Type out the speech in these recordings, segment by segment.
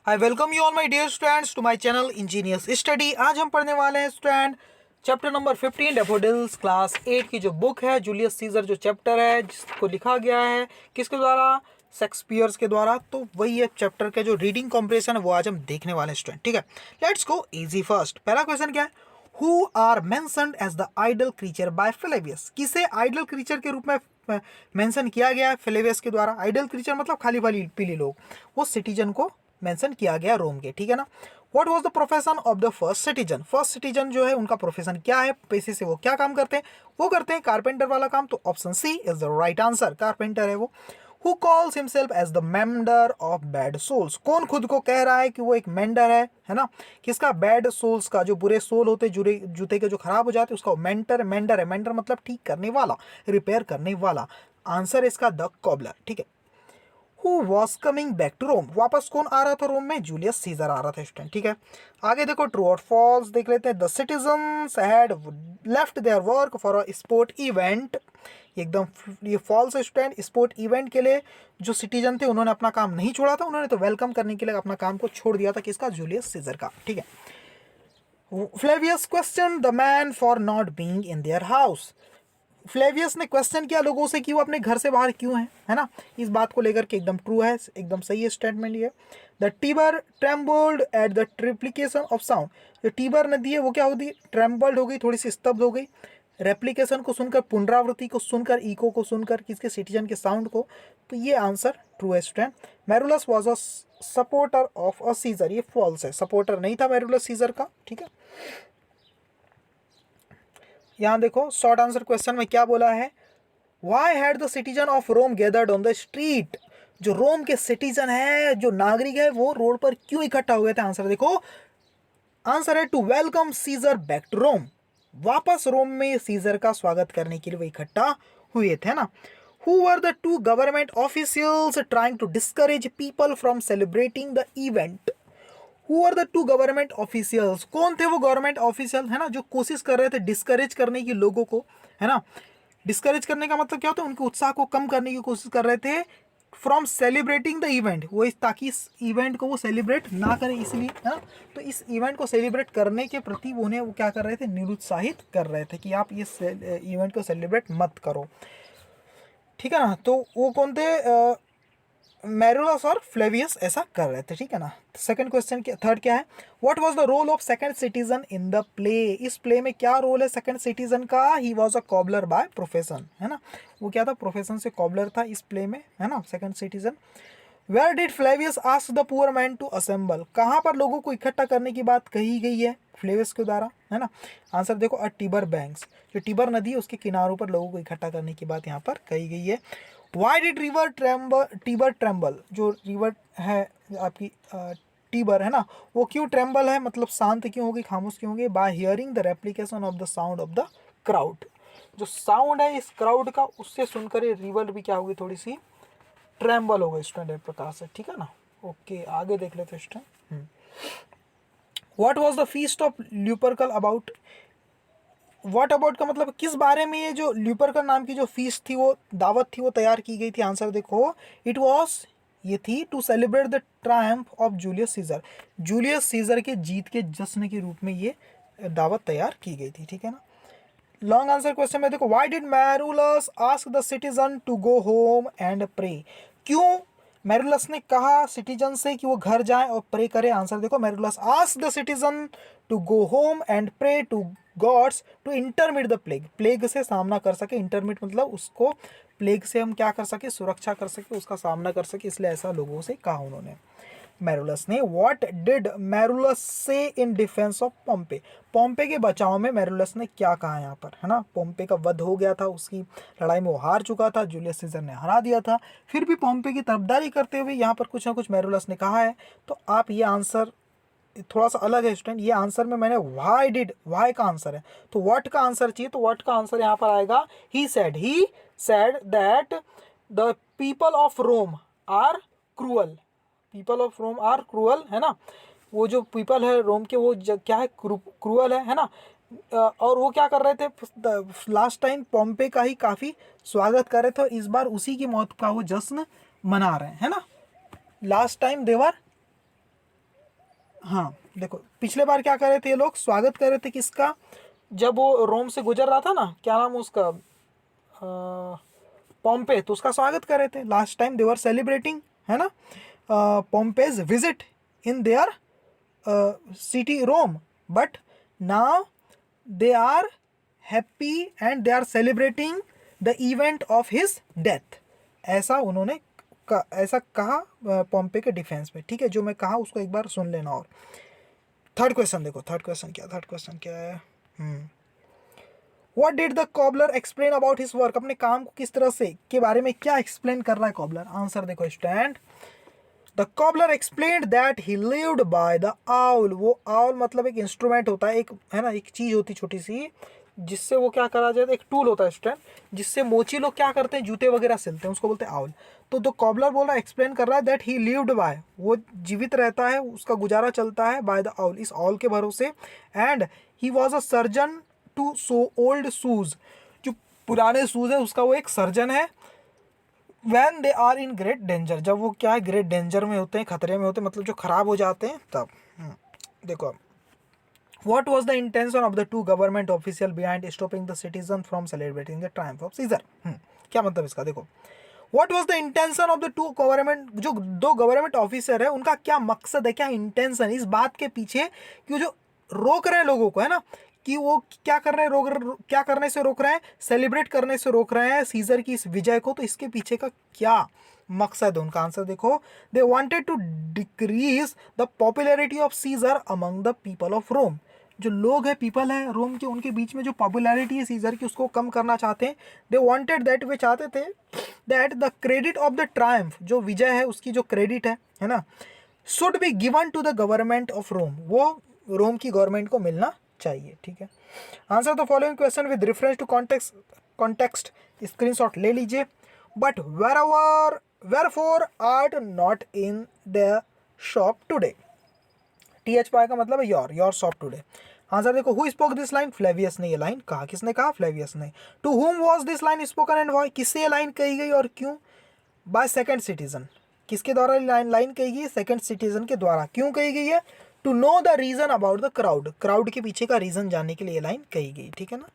I welcome you all my dear students to my channel engineers study. आज हम पढ़ने वाले हैं student chapter number 15 daffodils class 8 की जो बुक है जूलियस सीजर, जो चैप्टर है जिसको लिखा गया है किसके द्वारा, शेक्सपियर के द्वारा। तो वही है चैप्टर का जो रीडिंग कॉम्प्रिहेंशन है वो आज हम देखने वाले हैं स्टूडेंट। ठीक है, लेट्स गो इजी फर्स्ट। पहला क्वेश्चन क्या है, who are mentioned as the idle creature by Flavius. किसे आइडल क्रीचर के रूप में मेंशन किया गया है फ्लेवियस के द्वारा। आइडल क्रीचर मतलब खाली वाली पीली लोग, वो सिटीजन को मेंशन किया गया रोम के। ठीक है ना। What was the profession of the first citizen. First citizen जो है उनका प्रोफेशन क्या है, पैसे से वो क्या काम करते हैं, वो करते हैं कारपेंटर वाला काम। तो option C is the right answer, carpenter है वो। Who calls himself as the mender of bad souls. कौन खुद को कह रहा है कि वो एक मेंडर है ना। किसका, बैड सोल्स का, जो बुरे सोल होते जुड़े जूते के जो खराब हो जाते उसका मेंडर है। मेंडर मतलब ठीक करने वाला, रिपेयर करने वाला। आंसर इसका द कॉबलर। ठीक है। Who was coming back to Rome? वापस कौन आ रहा था रोम में, जूलियस सीजर आ रहा था स्टूडेंट। ठीक है, आगे देखो ट्रू और फॉल्स देख लेते हैं। The citizens had left their work for a sport event. एकदम ये फॉल्स है स्टूडेंट। स्पोर्ट इवेंट के लिए जो सिटीजन थे उन्होंने अपना काम नहीं छोड़ा था, उन्होंने तो वेलकम करने के लिए अपना काम को छोड़ दिया था। किसका, जूलियस सीजर का। ठीक है। Flavius question the man for not being in their house. Flavius ने क्वेश्चन किया लोगों से कि वो अपने घर से बाहर क्यों है ना। इस बात को लेकर के एकदम ट्रू है, एकदम सही है स्टेटमेंट ये। The Tiber trembled at the triplication of sound. जो टीबर नदी है वो क्या होती है, ट्रेम्बल्ड हो गई, थोड़ी सी स्तब्ध हो गई रेप्लिकेशन को सुनकर, पुनरावृत्ति को सुनकर, इको को सुनकर, किसके, सिटीजन के साउंड को। तो ये आंसर ट्रू है student. मैरुलस was a supporter of a seizure, ये फॉल्स है, सपोर्टर नहीं था मैरुलस सीजर का। ठीक है, यहाँ देखो शॉर्ट आंसर क्वेश्चन में क्या बोला है, why had the citizen of Rome gathered on the street. जो रोम के सिटीजन है, जो नागरिक है, वो रोड पर क्यों इकट्ठा हो गए थे। आंसर देखो, आंसर है to welcome Caesar back to Rome. वापस रोम में सीजर का स्वागत करने के लिए वो इकट्ठा हुए थे ना। Who were the two government officials trying to discourage people from celebrating the event. Who are the two government officials, कौन थे वो गवर्नमेंट ऑफिशियल है ना, जो कोशिश कर रहे थे डिस्करेज करने की लोगों को, है ना। डिस्करेज करने का मतलब क्या होता है, उनके उत्साह को कम करने की कोशिश कर रहे थे फ्रॉम सेलिब्रेटिंग द इवेंट। वो ताकि इस इवेंट को वो सेलिब्रेट ना करें, इसलिए है ना। तो इस इवेंट को सेलिब्रेट करने के प्रति उन्हें वो क्या कर रहे थे, निरुत्साहित कर रहे थे कि आप इस इवेंट को सेलिब्रेट मत करो। ठीक है ना। तो वो कौन थे, मैरुलस और फ्लेवियस ऐसा कर रहे थे। ठीक है ना। सेकंड क्वेश्चन के थर्ड क्या है, what was the role of second citizen in the play. इस प्ले में क्या रोल है सेकंड सिटीजन का, he was a cobbler by profession, है ना। वो क्या था, प्रोफेशन से कॉबलर था इस प्ले में, है ना, second citizen. Where did Flavius ask the poor man to assemble. कहाँ पर लोगों को इकट्ठा करने की बात कही गई है फ्लेवियस के द्वारा, है ना। आंसर देखो, अ टिबर बैंक्स, जो टिबर नदी है उसके किनारों पर लोगों को इकट्ठा करने की बात यहाँ पर कही गई है। वाई डिड रिवर टीबर ट्रेम्बल, जो रिवर है आपकी टीबर है ना, वो क्यों ट्रेम्बल है, मतलब शांत क्यों होगी, खामोश क्यों होगी, bye hearing the replication of the sound of the crowd. जो साउंड है इस क्राउड का, उससे सुनकर ये रिवर भी क्या होगी, थोड़ी सी ट्रेम्बल होगा स्टूडेंट प्रकार से। ठीक है ना। ओके, आगे देख लेते student. What was the feast of Lupercal about. What about का मतलब किस बारे में ये जो ल्यूपरकल नाम की जो फीस्ट थी, वो दावत थी, वो तैयार की गई थी। आंसर देखो, इट वाज, ये थी to celebrate the triumph of Julius Caesar. Julius Caesar के जीत के जश्न के रूप में ये दावत तैयार की गई थी। ठीक है ना। लॉन्ग आंसर क्वेश्चन में देखो, why did Marullus ask the citizen to go home and pray. क्यों मैरुलस ने कहा सिटीजन से कि वो घर जाएं और प्रे करें। आंसर देखो, Marullus ask the citizen to go home and pray to gods to intermit the plague. Plague से सामना कर सके, इंटरमिट मतलब उसको, प्लेग से हम क्या कर सके, सुरक्षा कर सके, उसका सामना कर सके, इसलिए ऐसा लोगों से कहा उन्होंने मैरुलस ने। व्हाट डिड मैरुलस से इन डिफेंस ऑफ पोम्पे। पोम्पे के बचाव में मैरुलस ने क्या कहा यहाँ पर, है ना। पोम्पे का वध हो गया था, उसकी लड़ाई में वो हार चुका था, जूलियस सीजर ने हरा दिया था, फिर भी पोम्पे की तरफदारी करते हुए यहाँ पर कुछ ना कुछ मैरुलस ने कहा है। तो आप ये आंसर थोड़ा सा अलग है स्टूडेंट, ये आंसर में मैंने वाई डिड, वाई का आंसर है, तो व्हाट का आंसर चाहिए, तो व्हाट का आंसर यहाँ पर आएगा, he said that the people of Rome are cruel. People of Rome are cruel, है ना। वो जो पीपल है रोम के, वो क्या है, क्रूअल है ना। और वो क्या कर रहे थे, लास्ट टाइम पोम्पे का ही काफ़ी स्वागत कर रहे थे, और इस बार उसी की मौत का वो जश्न मना रहे हैं, है ना। लास्ट टाइम देवर हाँ देखो, पिछले बार क्या कर रहे थे ये लोग, स्वागत कर रहे थे किसका, जब वो रोम से गुजर रहा था ना, क्या नाम उसका, पॉम्पे, तो उसका स्वागत कर रहे थे। Last time they were celebrating, है ना, Pompey's visit in their city Rome, but now they are happy and they are celebrating the event of his death. ऐसा उन्होंने ऐसा कहा पॉम्पे के डिफेंस में, ठीक है। जो मैं कहा उसको एक बार सुन लेना। और थर्ड क्वेश्चन देखो, थर्ड क्वेश्चन क्या है, what did the cobbler explain about his work, अपने काम को किस तरह से के बारे में क्या एक्सप्लेन कर रहा है कॉबलर। आंसर देखो student, the cobbler explained that he lived bye the owl. वो आउल मतलब एक इंस्ट्रूमेंट होता है, एक है ना, एक चीज होती छोटी सी, जिससे वो क्या करा जाता है, एक टूल होता है स्टूडेंट, जिससे मोची लोग क्या करते हैं, जूते वगैरह सिलते हैं, उसको बोलते हैं आउल। तो द कॉबलर बोल रहा है, एक्सप्लेन कर रहा है दैट ही लिव्ड बाय, वो जीवित रहता है, उसका गुजारा चलता है, बाय द आउल, इस आउल के भरोसे। And he was a surgeon to sew old shoes, जो पुराने शूज है उसका वो एक सर्जन है। When they are in great danger, जब वो क्या है, ग्रेट डेंजर में होते हैं, खतरे में होते हैं, मतलब जो खराब हो जाते हैं तब। देखो, what was the intention of the two government official behind stopping the citizen from celebrating the triumph of Caesar? क्या मतलब इसका, देखो, what was the intention of the two government, जो दो गवर्नमेंट ऑफिसर है उनका क्या मकसद है, क्या इंटेंशन इस बात के पीछे कि जो रोक रहे हैं लोगों को, है ना, कि वो क्या कर रहे हैं, क्या करने से रोक रहे हैं, सेलिब्रेट करने से रोक रहे हैं सीजर की इस विजय को, तो इसके पीछे का क्या मकसद है उनका। आंसर देखो, they wanted to decrease the popularity of Caesar among the people of Rome, जो लोग हैं, पीपल हैं रोम के, उनके बीच में जो पॉपुलैरिटी है सीजर की उसको कम करना चाहते हैं। दे वांटेड दैट, वे चाहते थे that the credit of the triumph, जो विजय है उसकी जो क्रेडिट है ना, should be given to the government of Rome, वो रोम की गवर्नमेंट को मिलना चाहिए, ठीक है। Answer the following question with reference to context, screenshot ले लीजिए। But wherefore art not in the shop today, th पाए का मतलब है योर शॉप टुडे। आंसर देखो, who spoke this line, Flavius ने ये लाइन कहा, किसने कहा, फ्लेवियस ने। To whom was this line spoken and why, किससे ये लाइन कही गई और क्यों, बाय सेकंड सिटीजन, किसके द्वारा लाइन कही गई, सेकंड सिटीजन के द्वारा। क्यों कही गई है, to know the reason about the crowd, crowd के पीछे का रीजन जानने के लिए ये लाइन कही गई, ठीक है ना।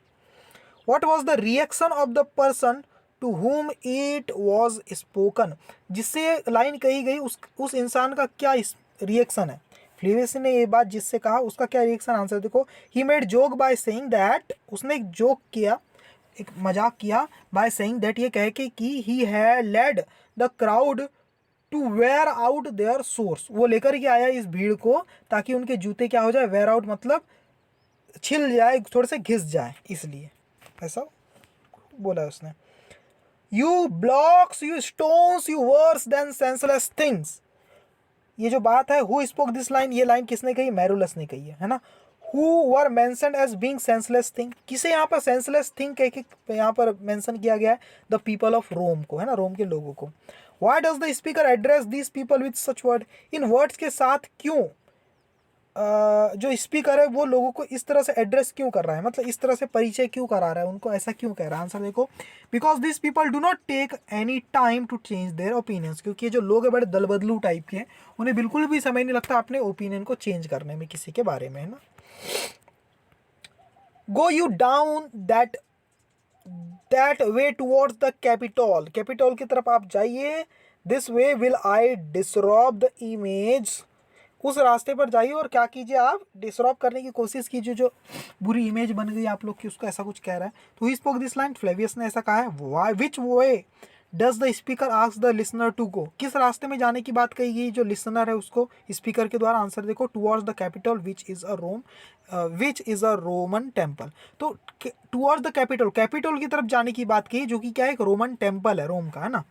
What was the reaction of the person to whom it was spoken, जिससे लाइन कही गई उस इंसान का क्या रिएक्शन है, फ्लेवियस ने ये बात जिससे कहा उसका क्या रिएक्शन। आंसर देखो, he made joke by saying that, उसने एक जोक किया, एक मजाक किया, बाय सेइंग दैट, ये कह के कि he had led the crowd to wear out their source, वो लेकर के आया इस भीड़ को ताकि उनके जूते क्या हो जाए, वेयर आउट मतलब छिल जाए, थोड़े से घिस जाए, इसलिए ऐसा बोला उसने। You blocks, you stones, you worse than senseless things, ये जो बात है, हु स्पोक दिस लाइन, ये लाइन किसने कही, मैरुलस ने कही है ना। Who were mentioned as being senseless thing, किसे यहाँ पर सेंसलेस थिंग कह के यहाँ पर मेंशन किया गया है, द पीपल ऑफ रोम को, है ना, रोम के लोगों को। Why does the speaker address this people with such word, in words के साथ क्यों जो स्पीकर है वो लोगों को इस तरह से एड्रेस क्यों कर रहा है, मतलब इस तरह से परिचय क्यों करा रहा है उनको, ऐसा क्यों कह रहा है। आंसर देखो, because this people do not take any time to change their opinions, क्योंकि ये जो लोग हैं बड़े दलबदलू टाइप के हैं, उन्हें बिल्कुल भी समय नहीं लगता अपने ओपिनियन को चेंज करने में किसी के बारे में, है ना। Go you down that way towards the Capitol, Capitol की तरफ आप जाइए, this way will I disrobe the image, उस रास्ते पर जाइए और क्या कीजिए, आप डिसरॉब करने की कोशिश कीजिए जो बुरी इमेज बन गई आप लोग की, उसको ऐसा कुछ कह रहा है। तो he spoke this line, Flavius ने ऐसा कहा है। Why, which way does the speaker ask the listener to go, किस रास्ते में जाने की बात कही गई जो लिसनर है उसको स्पीकर के द्वारा। आंसर देखो, towards the capital which is a Roman temple, तो टुवर्ड्स द कैपिटल, कैपिटल की तरफ जाने की बात की जो कि क्या है, एक रोमन टेम्पल है रोम का, है ना।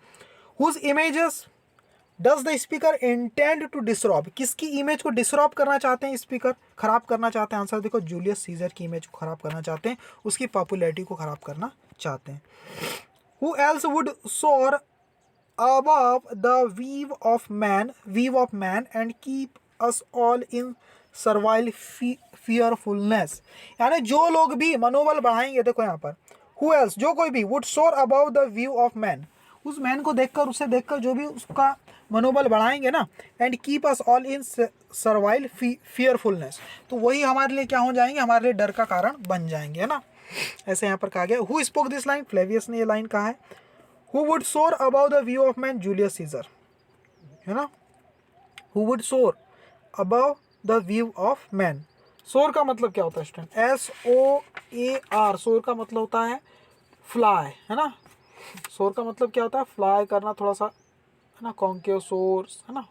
Whose images does the speaker intend to disrobe, किसकी इमेज को डिसरॉब करना चाहते हैं स्पीकर, खराब करना चाहते हैं। आंसर देखो, जूलियस सीजर की इमेज को खराब करना चाहते हैं, उसकी पॉपुलैरिटी को खराब करना चाहते हैं। Who else would soar above the view of man and keep us all in servile fearfulness, यानी जो लोग भी मनोबल बढ़ाएंगे, देखो यहाँ पर हु एल्स, जो कोई भी, would soar above the view of man, उस मैन को देखकर, उसे देखकर जो भी उसका मनोबल बढ़ाएंगे ना, and keep us all in servile fearfulness, तो वही हमारे लिए क्या हो जाएंगे, हमारे लिए डर का कारण बन जाएंगे, है ना। ऐसे यहाँ पर कहा गया। Who spoke this line, Flavius ने ये लाइन कहा है। हु वुड सोर about the view of man, Julius Caesar, है ना। हु वुड सोर about the view of man, सोर का मतलब क्या होता है स्टूडेंट, SOAR, सोर का मतलब होता है फ्लाई, है ना। सोर का मतलब क्या होता है, फ्लाई करना थोड़ा सा, है ना, कॉन्केव सोर, है ना,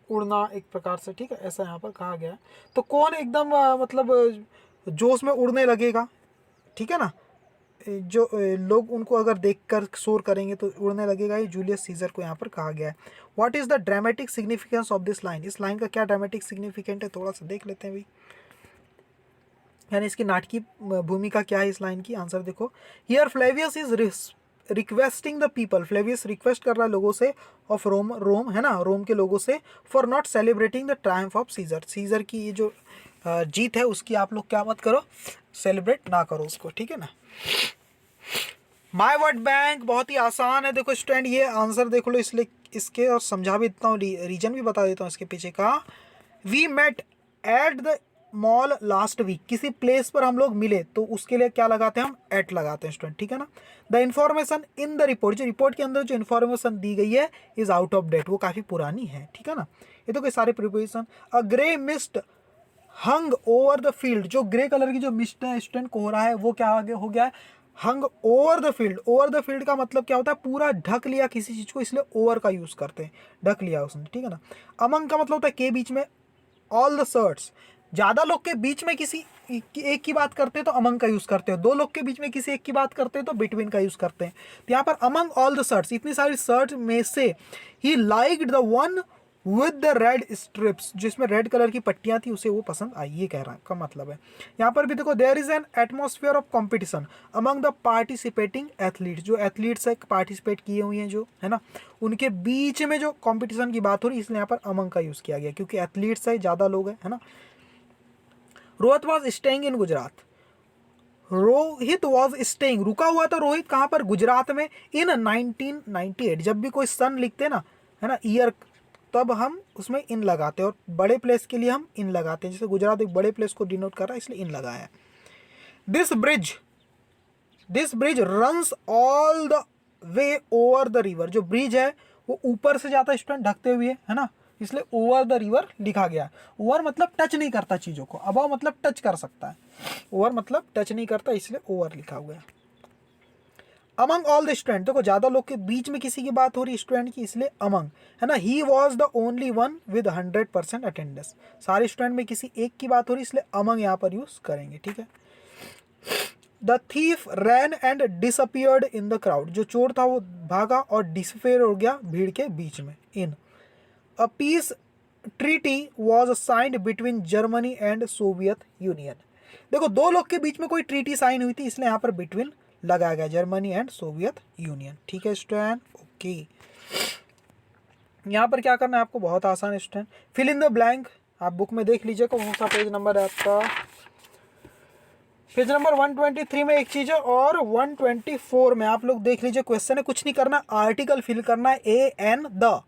उड़ना एक प्रकार से, ठीक है, ऐसा यहाँ पर कहा गया है। तो कौन एकदम मतलब जोश में उड़ने लगेगा, ठीक है ना, जो लोग उनको अगर देखकर शोर करेंगे तो उड़ने लगेगा, ये जूलियस सीजर को यहाँ पर कहा गया है। What is the dramatic significance of this line, इस लाइन का क्या ड्रामेटिक सिग्निफिकेंट है, थोड़ा सा देख लेते हैं भाई, यानी इसकी नाटकीय भूमिका क्या है इस लाइन की। आंसर देखो, here Flavius is requesting the people, Flavius request कर रहा है लोगों से, ऑफ रोम, रोम है ना, रोम के लोगों से, for not celebrating the triumph of Caesar, Caesar की ये जो जीत है उसकी आप लोग क्या मत करो, सेलिब्रेट ना करो उसको, ठीक है ना। माई वर्ड बैंक बहुत ही आसान है, देखो स्टूडेंट ये आंसर देख लो, इसलिए इसके और समझा भी देता हूँ, रीजन भी बता देता हूँ इसके पीछे का। We met at the mall last week, किसी प्लेस पर हम लोग मिले तो उसके लिए क्या लगाते हैं, हम एट लगाते हैं स्टूडेंट, ठीक है ना। The information in the report, जो रिपोर्ट के अंदर जो इन्फॉर्मेशन दी गई है इज आउट ऑफ डेट, वो काफ़ी पुरानी है, ठीक है ना। ये तो कोई सारे preposition. A grey mist hung over the field, जो ग्रे कलर की जो मिस्ट है स्टूडेंट कोहरा है, वो क्या आगे हो गया है, हंग over the field. Over the field का मतलब क्या होता है, पूरा ढक लिया किसी चीज़ को, इसलिए ओवर का यूज़ करते हैं, ढक लिया उसने, ठीक है ना। अमंग का मतलब होता है के बीच में, ऑल द सर्ट्स, ज़्यादा लोग के बीच में किसी एक की बात करते हैं तो अमंग का यूज़ करते हैं, दो लोग के बीच में किसी एक की बात करते हैं तो बिटवीन का यूज़ करते हैं। तो यहाँ पर अमंग ऑल द सर्ट्स, इतनी सारी सर्ट्स में से he liked the one with the red strips, जिसमें रेड कलर की पट्टियां थी उसे वो पसंद आई, ये कह रहा है का मतलब है। यहाँ पर भी देखो, there is an atmosphere of competition among the participating athletes, जो एथलीट्स है पार्टिसिपेट किए हुए हैं जो, है ना, उनके बीच में जो कंपटीशन की बात हो रही है, इसलिए यहाँ पर अमंग का यूज़ किया गया, क्योंकि एथलीट्स है, ज़्यादा लोग है ना। Rohit was staying in Gujarat, Rohit was staying, रुका हुआ था रोहित कहाँ पर, गुजरात में, इन 1998, जब भी कोई सन लिखते हैं ना, है ना, ईयर, तब हम उसमें इन लगाते हैं, और बड़े प्लेस के लिए हम इन लगाते हैं, जैसे गुजरात एक बड़े प्लेस को डिनोट कर रहा है इसलिए इन लगाया है। This bridge runs all the way over the river, जो ब्रिज है वो ऊपर से जाता है स्टूडेंट, ढकते हुए, है ना, इसलिए ओवर द रिवर लिखा गया। ओवर मतलब टच नहीं करता चीज़ों को, अबव मतलब टच कर सकता है, ओवर मतलब टच नहीं करता, इसलिए ओवर लिखा हुआ है। अमंग ऑल द स्टूडेंट, देखो ज़्यादा लोग के बीच में किसी की बात हो रही स्टूडेंट की, इसलिए अमंग, है ना। He was the only one with 100% attendance, सारे स्टूडेंट में किसी एक की बात हो रही, इसलिए अमंग यहाँ पर यूज़ करेंगे, ठीक है। The thief ran and disappeared in the crowd, जो चोर था वो भागा और डिसअपियर हो गया भीड़ के बीच में, इन। A peace treaty was signed between Germany and Soviet Union, देखो दो लोग के बीच में कोई ट्रीटी साइन हुई थी, इसलिए यहाँ पर बिटवीन लगाया गया, जर्मनी एंड सोवियत यूनियन, ठीक है स्टूडेंट, ओके। यहाँ पर क्या करना है आपको, बहुत आसान है student, fill in the blank, आप बुक में देख लीजिए कौन सा पेज नंबर है आपका, पेज नंबर 123 में एक चीज़ है, और 124 में आप लोग देख लीजिए, क्वेश्चन है, कुछ नहीं करना, आर्टिकल फिल करना है, AN द,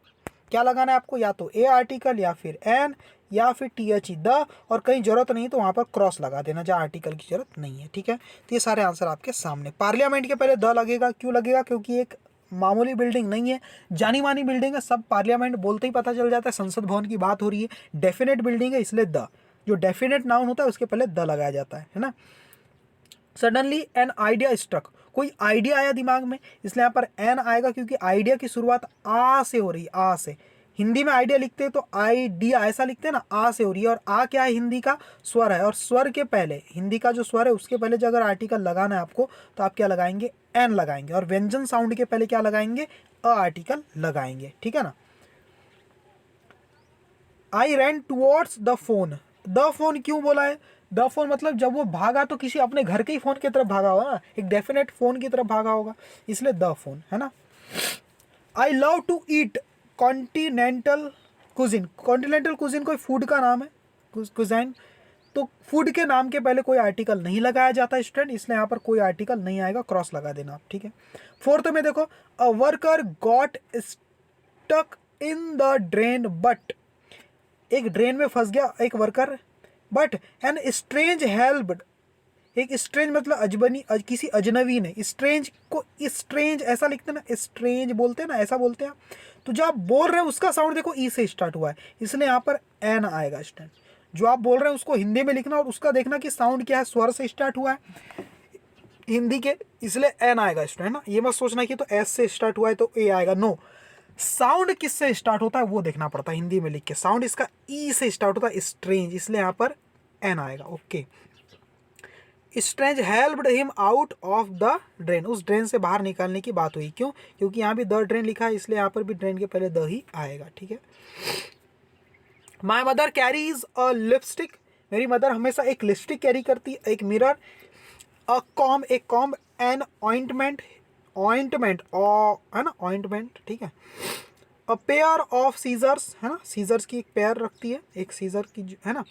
क्या लगाना है आपको, या तो ए आर्टिकल या फिर एन या फिर THE द, और कहीं जरूरत नहीं तो वहाँ पर क्रॉस लगा देना जहाँ आर्टिकल की जरूरत नहीं है, ठीक है। तो ये सारे आंसर आपके सामने। पार्लियामेंट के पहले द लगेगा, क्यों लगेगा, क्योंकि एक मामूली बिल्डिंग नहीं है, जानी मानी बिल्डिंग है, सब पार्लियामेंट बोलते ही पता चल जाता है, संसद भवन की बात हो रही है, डेफिनेट बिल्डिंग है, इसलिए द, जो डेफिनेट नाउन होता है उसके पहले द लगाया जाता है ना। सडनली एन आइडिया स्ट्रक, कोई आइडिया आया दिमाग में, इसलिए यहाँ पर एन आएगा, क्योंकि आइडिया की शुरुआत आ से हो रही है, आ से, हिंदी में आइडिया लिखते हैं तो आइडिया ऐसा लिखते हैं ना, आ से हो रही है, और आ क्या है, हिंदी का स्वर है, और स्वर के पहले, हिंदी का जो स्वर है उसके पहले जो अगर आर्टिकल लगाना है आपको, तो आप क्या लगाएंगे, एन लगाएंगे, और व्यंजन साउंड के पहले क्या लगाएंगे, अ आर्टिकल लगाएंगे, ठीक है ना। I ran towards the phone, the phone क्यों बोला है, द फोन मतलब जब वो भागा तो किसी अपने घर के ही फोन की तरफ भागा होगा ना, एक डेफिनेट फोन की तरफ भागा होगा, इसलिए द फोन, है ना। I love to eat continental cuisine, continental cuisine कोई फूड का नाम है, कुजाइन, तो फूड के नाम के पहले कोई आर्टिकल नहीं लगाया जाता स्टूडेंट, इसलिए यहाँ पर कोई आर्टिकल नहीं आएगा, क्रॉस लगा देना आप, ठीक है। फोर्थ में देखो, a worker got stuck in the drain, but एक ड्रेन में फंस गया एक worker, but an strange helped, एक स्ट्रेंज मतलब अजबनी किसी अजनबी ने, स्ट्रेंज को स्ट्रेंज ऐसा लिखते हैं ना, स्ट्रेंज बोलते हैं ना, ऐसा बोलते हैं। तो जो आप बोल रहे हैं उसका साउंड देखो ई से स्टार्ट हुआ है, इसलिए यहाँ पर एन आएगा स्टूडेंट। जो आप बोल रहे हैं उसको हिंदी में लिखना और उसका देखना कि साउंड क्या है, स्वर से स्टार्ट हुआ है हिंदी के, इसलिए एन आएगा स्टूडेंट ना। ये मत सोचना कि तो एस से स्टार्ट हुआ है तो ए आएगा, नो। साउंड किससे स्टार्ट होता है वो देखना पड़ता है हिंदी में लिख के। साउंड इसका ई से स्टार्ट होता है, स्ट्रेंज, इसलिए यहाँ पर एन आएगा। Okay, strange helped him out of the drain, उस ड्रेन से बाहर निकालने की बात हुई। क्यों? क्योंकि यहाँ भी द ड्रेन लिखा है, इसलिए यहाँ पर भी ड्रेन के पहले द ही आएगा। ठीक है। My mother carries a lipstick, मेरी मदर हमेशा एक लिपस्टिक कैरी करती, एक मिरर, अ कॉम, एक कॉम, एन ऑइंटमेंट, ऑइंटमेंट है ना, ऑइंटमेंट, ठीक है। अ पेयर ऑफ सीजर्स, है ना, सीजर्स की एक पेयर रखती है, एक सीजर की, है ना।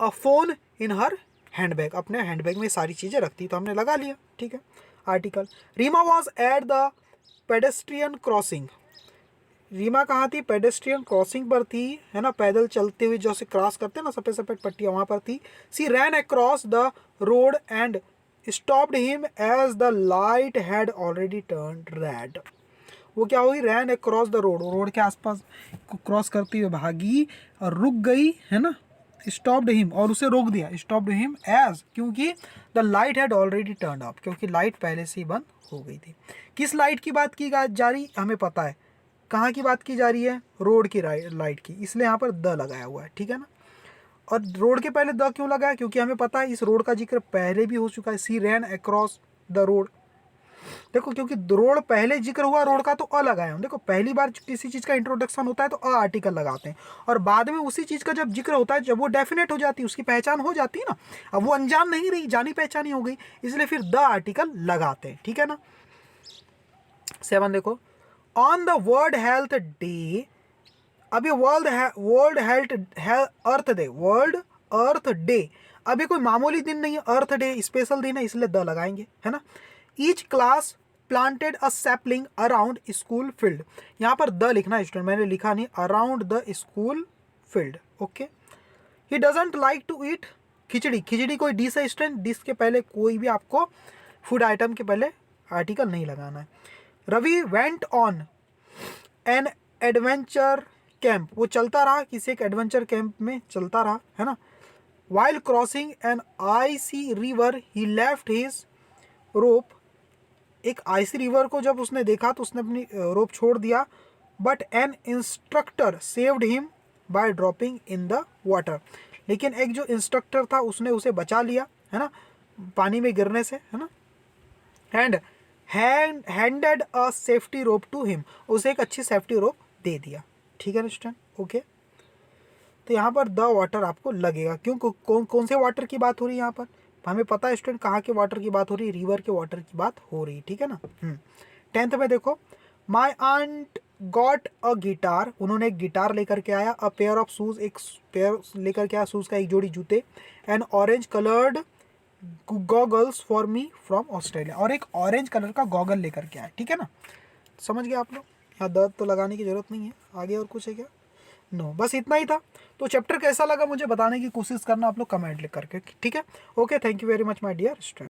अ फोन इन हर हैंडबैग, अपने हैंडबैग में सारी चीज़ें रखती, तो हमने लगा लिया। ठीक है। Article, Reema was at the pedestrian crossing, Reema कहाँ थी? पेडेस्ट्रियन क्रॉसिंग पर थी, है ना, पैदल चलते हुए जो से क्रॉस करते हैं ना सफ़ेद सफ़ेद पट्टियाँ, वहाँ पर थी। She ran across the road and stopped him as the light had already turned red, वो क्या हुई? Ran across the road, road के आसपास क्रॉस करती हुए भागी और रुक गई, है ना। स्टॉप्ड हिम, और उसे रोक दिया, स्टॉप्ड हिम एज, क्योंकि the light had already turn off, क्योंकि लाइट पहले से ही बंद हो गई थी। किस लाइट की बात की जा रही हमें पता है, कहाँ की बात की जा रही है? रोड की लाइट की, इसलिए यहाँ पर द लगाया हुआ है। ठीक है ना। और रोड के पहले द क्यों लगाया? क्योंकि हमें पता है इस रोड का जिक्र पहले भी हो चुका है, सी रैन अक्रॉस द रोड। देखो, क्योंकि रोड पहले जिक्र हुआ रोड का, तो अ लगाए हम। देखो, पहली बार किसी चीज़ का इंट्रोडक्शन होता है तो अ आर्टिकल लगाते हैं, और बाद में उसी चीज़ का जब जिक्र होता है, जब वो डेफिनेट हो जाती है, उसकी पहचान हो जाती है ना, अब वो अनजान नहीं रही, जानी पहचानी हो गई, इसलिए फिर द आर्टिकल लगाते हैं। ठीक है ना। 7 देखो, on the world health day, अभी वर्ल्ड हेल्थ अर्थ डे, वर्ल्ड अर्थ डे, अभी कोई मामूली दिन नहीं है, अर्थ डे स्पेशल दिन है, इसलिए द लगाएंगे, है ना। Each class planted a sapling around school field, यहाँ पर द लिखना है स्टूडेंट, मैंने लिखा नहीं, around the school field. Okay. He doesn't like to eat khichdi, khichdi कोई डिश है स्टूडेंट, डिश के पहले कोई भी आपको फूड आइटम के पहले आर्टिकल नहीं लगाना है। Ravi went on an adventure camp, वो चलता रहा, किसी एक एडवेंचर कैंप में चलता रहा, है ना। While crossing an icy river he left his rope, एक आईसी रिवर को जब उसने देखा तो उसने अपनी रोप छोड़ दिया। But N instructor saved him by dropping in the water, लेकिन एक जो इंस्ट्रक्टर था उसने उसे बचा लिया, है ना, पानी में गिरने से, है ना। And handed a safety rope to him, उसे एक अच्छी सेफ्टी रोप दे दिया। ठीक है ना स्टूडेंट। ओके, तो यहाँ पर द वाटर आपको लगेगा। क्यों? कौन से वाटर की बात हो रही है यहाँ पर? हमें पता है स्टूडेंट कहाँ के वाटर की बात हो रही है, रिवर के वाटर की बात हो रही है। ठीक है ना। 10th में देखो, my aunt got a guitar, उन्होंने एक गिटार लेकर के आया। अ पेयर ऑफ शूज़, एक पेयर लेकर के आया, शूज़ का एक जोड़ी जूते। And orange coloured goggles for me from Australia, और एक ऑरेंज कलर का गॉगल लेकर के आया। ठीक है ना, समझ गए आप लोग। यहाँ दर्द तो लगाने की जरूरत नहीं है। आगे और कुछ है क्या? नो, बस इतना ही था। तो चैप्टर कैसा लगा मुझे बताने की कोशिश करना आप लोग कमेंट लिख करके। ठीक है। Okay, thank you very much my dear student.